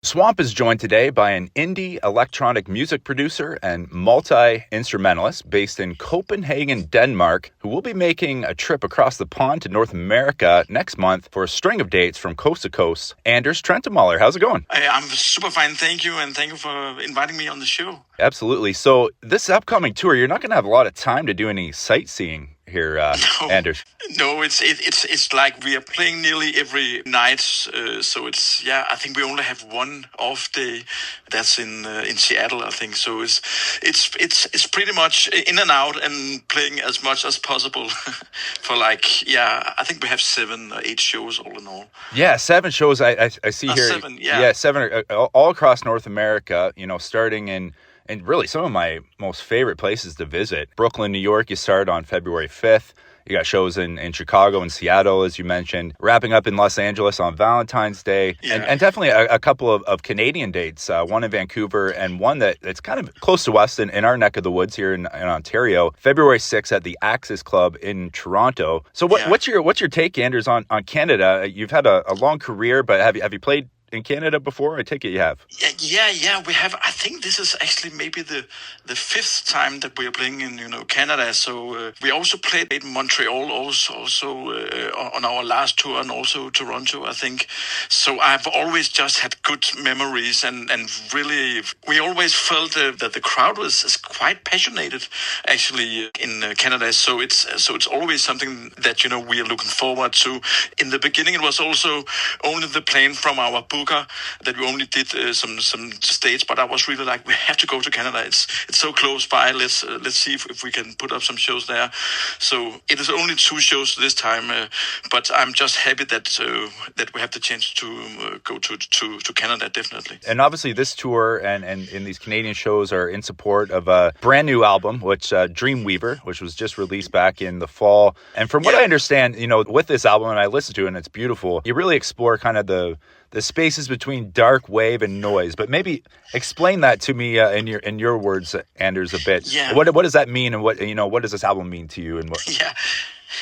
SWOMP is joined today by an indie electronic music producer and multi-instrumentalist based in Copenhagen, Denmark, who will be making a trip across the pond to North America next month for a string of dates from coast to coast. Anders Trentemøller, how's it going? I'm super fine, thank you, and thank you for inviting me on the show. Absolutely. So this upcoming tour, you're not going to have a lot of time to do any sightseeing here, Anders. No, it's like we are playing nearly every night. So I think we only have one off day. That's in Seattle, I think. So it's pretty much in and out and playing as much as possible for I think we have 7 or 8 shows all in all. Yeah, 7 shows I see here. 7, yeah. Yeah, 7 all across North America, starting in really some of my most favorite places to visit. Brooklyn, New York, you start on February 5th. You got shows in Chicago and Seattle, as you mentioned, wrapping up in Los Angeles on Valentine's Day, and definitely a couple of Canadian dates, one in Vancouver and one that's kind of close to us in our neck of the woods here in Ontario, February 6th at the Axis Club in Toronto. So what's your take, Anders, on Canada? You've had a long career, but have you played in Canada before? I take it you have. Yeah, we have. I think this is actually maybe the 5th time that we are playing in Canada. So we also played in Montreal also on our last tour, and also Toronto, I think. So I've always just had good memories, and really we always felt that the crowd is quite passionate actually in Canada. So it's always something that we are looking forward to. In the beginning, it was also only the plan from our that we only did some states, but I was really like, we have to go to Canada. It's so close by. Let's see if we can put up some shows there. So it is only 2 shows this time, but I'm just happy that we have the chance to go to Canada, definitely. And obviously this tour and these Canadian shows are in support of a brand new album, which Dreamweaver, which was just released back in the fall. And from what I understand, with this album, and I listened to it and it's beautiful, you really explore kind of the spaces between dark, wave, and noise. But maybe explain that to me in your words, Anders, a bit. Yeah. What does that mean, and what does this album mean to you? And what? Yeah.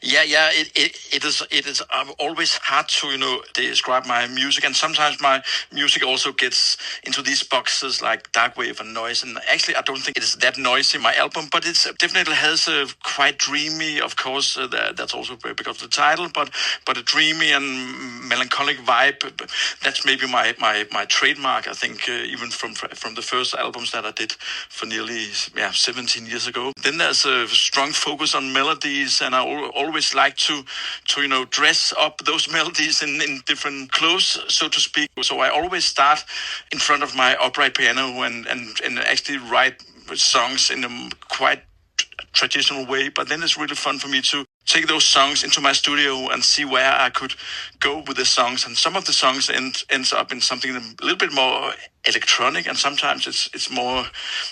It is always hard to describe my music, and sometimes my music also gets into these boxes like dark wave and noise. And actually, I don't think it is that noisy, my album, but it definitely has a quite dreamy. Of course, that's also because of the title, but a dreamy and melancholic vibe. That's maybe my trademark. I think even from the first albums that I did for nearly 17 years ago. Then there's a strong focus on melodies, and I always like to dress up those melodies in different clothes, so to speak. So I always start in front of my upright piano and actually write songs in a quite traditional way. But then it's really fun for me to take those songs into my studio and see where I could go with the songs. And some of the songs ends up in something a little bit more electronic, and sometimes it's more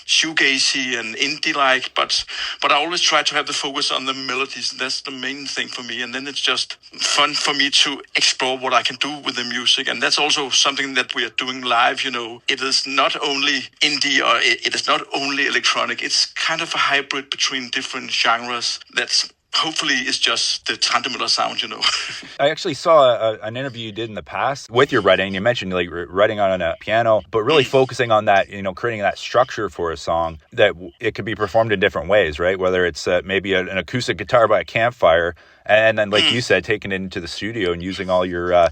shoegazy and indie-like. But I always try to have the focus on the melodies. That's the main thing for me. And then it's just fun for me to explore what I can do with the music. And that's also something that we are doing live. It is not only indie or it is not only electronic. It's kind of a hybrid between different genres. That's hopefully it's just the Trentemøller sound, I actually saw an interview you did in the past with your writing. You mentioned like writing on a piano, but really focusing on that, creating that structure for a song that it could be performed in different ways, right? Whether it's maybe an acoustic guitar by a campfire, and then like you said, taking it into the studio and using all your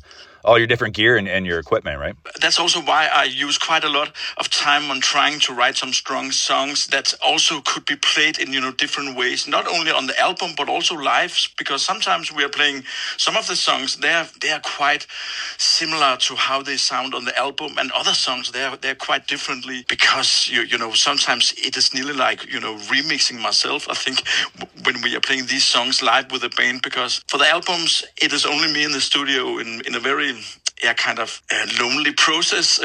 different gear and your equipment, right? That's also why I use quite a lot of time on trying to write some strong songs that also could be played in, different ways, not only on the album, but also live, because sometimes we are playing some of the songs, they are quite similar to how they sound on the album, and other songs, they're quite differently, because, sometimes it is nearly like, remixing myself, I think, when we are playing these songs live with a band, because for the albums, it is only me in the studio in a very kind of lonely process,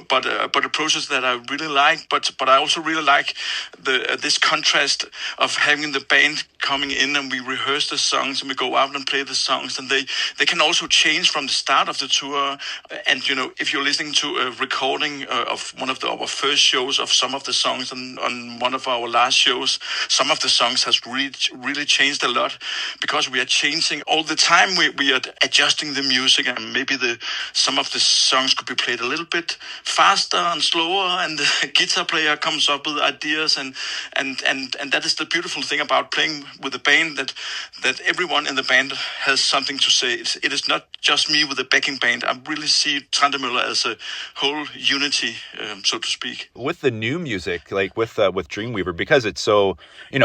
but a process that I really like. But I also really like this contrast of having the band coming in, and we rehearse the songs and we go out and play the songs, and they can also change from the start of the tour. And if you're listening to a recording of one of our first shows of some of the songs on one of our last shows, some of the songs has really changed a lot, because we are changing all the time. We are adjusting the music, and maybe some of the songs could be played a little bit faster and slower, and the guitar player comes up with ideas, and that is the beautiful thing about playing with a band, that everyone in the band has something to say. It is not just me with a backing band. I really see Trentemøller as a whole unity, so to speak. With the new music, like with Dreamweaver, because it's so,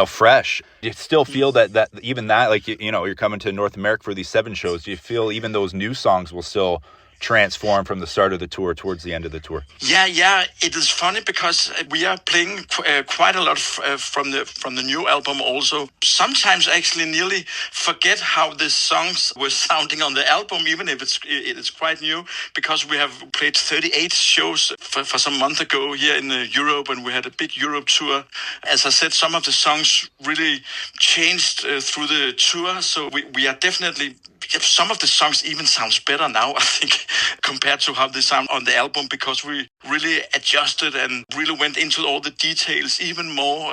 fresh, you still feel that even that, like, you're coming to North America for these 7 shows. Do you feel even those new songs will still transform from the start of the tour towards the end of the tour? Yeah. It is funny because we are playing quite a lot from the new album also. Sometimes actually nearly forget how the songs were sounding on the album, even if it is quite new, because we have played 38 shows for some month ago here in Europe, and we had a big Europe tour. As I said, some of the songs really changed through the tour, so we are definitely. Some of the songs even sounds better now, I think, compared to how they sound on the album, because we really adjusted and really went into all the details even more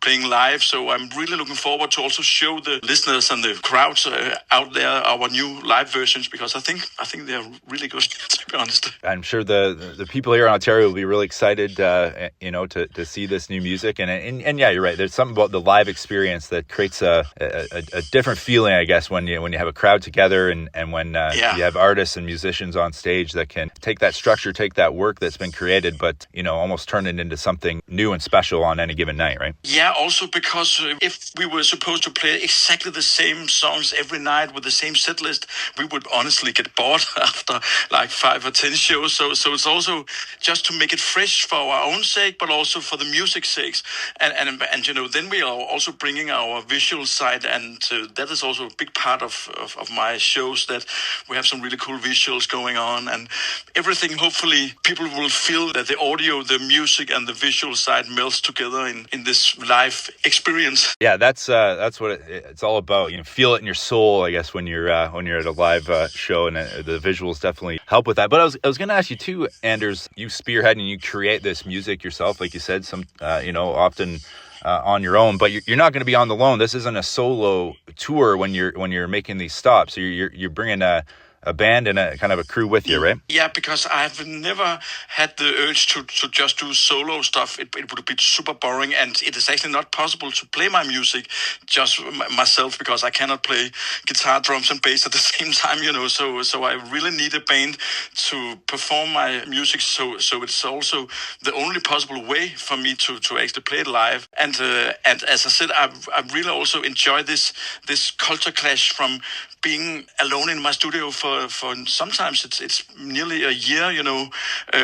playing live. So I'm really looking forward to also show the listeners and the crowds out there our new live versions, because I think they're really good, to be honest. I'm sure the people here in Ontario will be really excited, to see this new music. And yeah, you're right. There's something about the live experience that creates a different feeling, I guess, when you have a crowd together and when you have artists and musicians on stage that can take that structure, take that work that's been created, but almost turn it into something new and special on any given night, right? Yeah, also because if we were supposed to play exactly the same songs every night with the same set list, we would honestly get bored after like 5 or 10 shows. So it's also just to make it fresh for our own sake, but also for the music's sake. And then we are also bringing our visual side, and that is also a big part of my shows, that we have some really cool visuals going on, and everything. Hopefully people will feel that the audio, the music, and the visual side melts together in this live experience. Yeah, that's what it's all about. Feel it in your soul, I guess, when you're at a live show, and the visuals definitely help with that. But I was going to ask you too, Anders. You spearhead and you create this music yourself, like you said, some often on your own, but you're not going to be on the loan. This isn't a solo tour when you're making these stops. So you're bringing a band and a kind of a crew with you, right? Yeah, because I've never had the urge to just do solo stuff. It would be super boring, and it is actually not possible to play my music just myself, because I cannot play guitar, drums, and bass at the same time, So I really need a band to perform my music. So it's also the only possible way for me to actually play it live. And as I said, I really also enjoy this culture clash from being alone in my studio for sometimes it's nearly a year,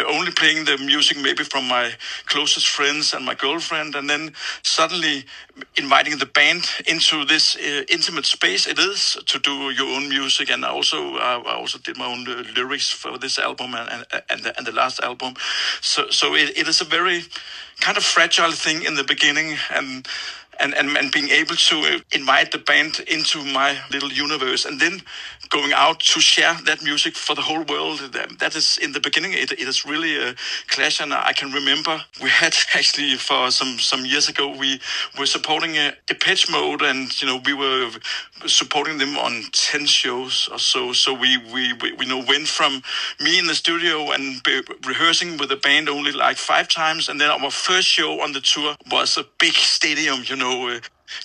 only playing the music maybe from my closest friends and my girlfriend, and then suddenly inviting the band into this intimate space it is to do your own music. And I also did my own lyrics for this album and the last album. So it is a very kind of fragile thing in the beginning, and being able to invite the band into my little universe, and then going out to share that music for the whole world. That is, in the beginning, it is really a clash. And I can remember we had actually for some years ago, we were supporting Depeche Mode, and we were supporting them on 10 shows or so. So we went from me in the studio and rehearsing with the band only like 5 times, and then our first show on the tour was a big stadium,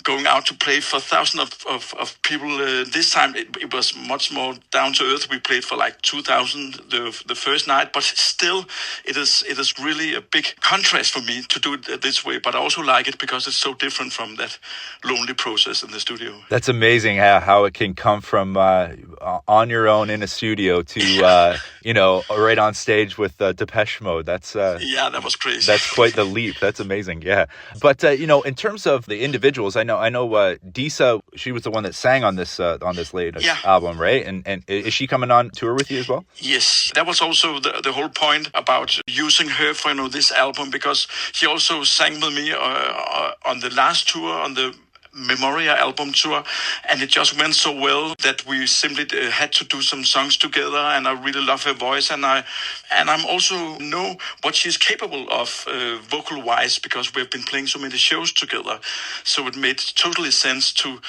going out to play for thousands of people. This time it was much more down to earth. We played for like 2,000 the first night, but still it is really a big contrast for me to do it this way. But I also like it because it's so different from that lonely process in the studio. That's amazing how it can come from on your own in a studio to right on stage with Depeche Mode. That's that was crazy. That's quite the leap. That's amazing. Yeah, but in terms of the individuals, I know Disa, she was the one that sang on this latest album, right? And is she coming on tour with you as well? Yes, that was also the whole point about using her for this album, because she also sang with me on the last tour, on the Memoria album tour, and it just went so well that we simply had to do some songs together. And I really love her voice, and I'm also know what she's capable of vocal wise, because we've been playing so many shows together. So it made totally sense to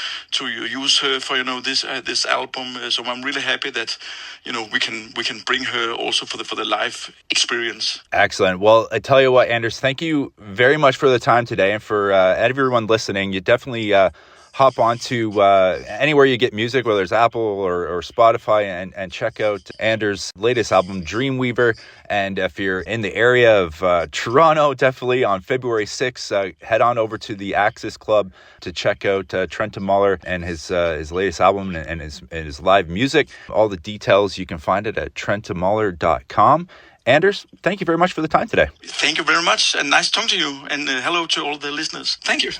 use her for this album. So I'm really happy that we can bring her also for the live experience. Excellent. Well, I tell you what, Anders, thank you very much for the time today, and for everyone listening. You definitely hop onto anywhere you get music, whether it's Apple or Spotify, and check out Anders' latest album, Dreamweaver. And if you're in the area of Toronto, definitely on February 6th, head on over to the Axis Club to check out Trentemøller and his latest album and his live music. All the details, you can find it at trentemøller.com. Anders, thank you very much for the time today. Thank you very much, and nice talking to you, and hello to all the listeners. Thank you.